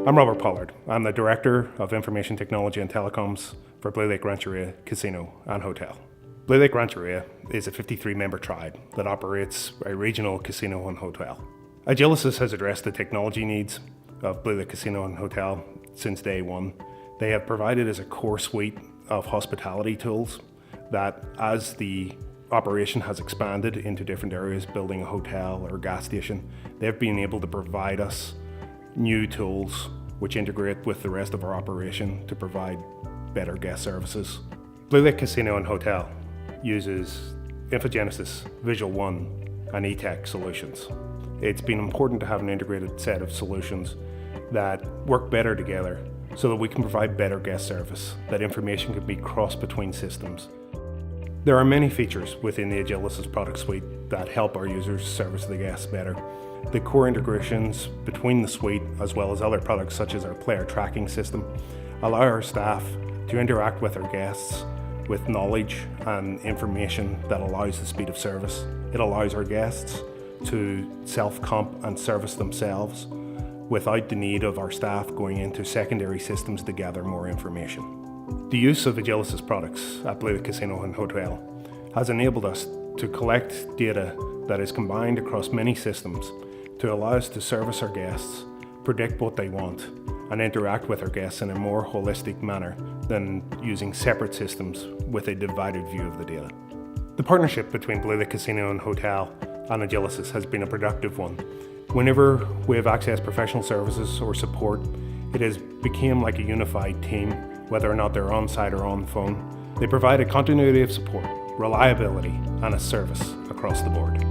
I'm Robert Pollard. I'm the Director of Information Technology and Telecoms for Blue Lake Rancheria Casino and Hotel. Blue Lake Rancheria is a 53-member tribe that operates a regional casino and hotel. Agilysys has addressed the technology needs of Blue Lake Casino and Hotel since day one. They have provided us a core suite of hospitality tools that, as the operation has expanded into different areas, building a hotel or a gas station, they've been able to provide us new tools which integrate with the rest of our operation to provide better guest services. Blue Lake Casino and Hotel uses InfoGenesis, Visual One and eTech solutions. It's been important to have an integrated set of solutions that work better together so that we can provide better guest service, that information can be crossed between systems. There are many features within the Agilysys product suite that help our users service the guests better. The core integrations between the suite, as well as other products such as our player tracking system, allow our staff to interact with our guests with knowledge and information that allows the speed of service. It allows our guests to self-comp and service themselves without the need of our staff going into secondary systems to gather more information. The use of Agilysys products at Blue Lake Casino and Hotel has enabled us to collect data that is combined across many systems to allow us to service our guests, predict what they want, and interact with our guests in a more holistic manner than using separate systems with a divided view of the data. The partnership between Blue Lake Casino and Hotel and Agilysys has been a productive one. Whenever we have accessed professional services or support, it has become like a unified team, whether or not they're on site or on phone. They provide a continuity of support, reliability, and a service across the board.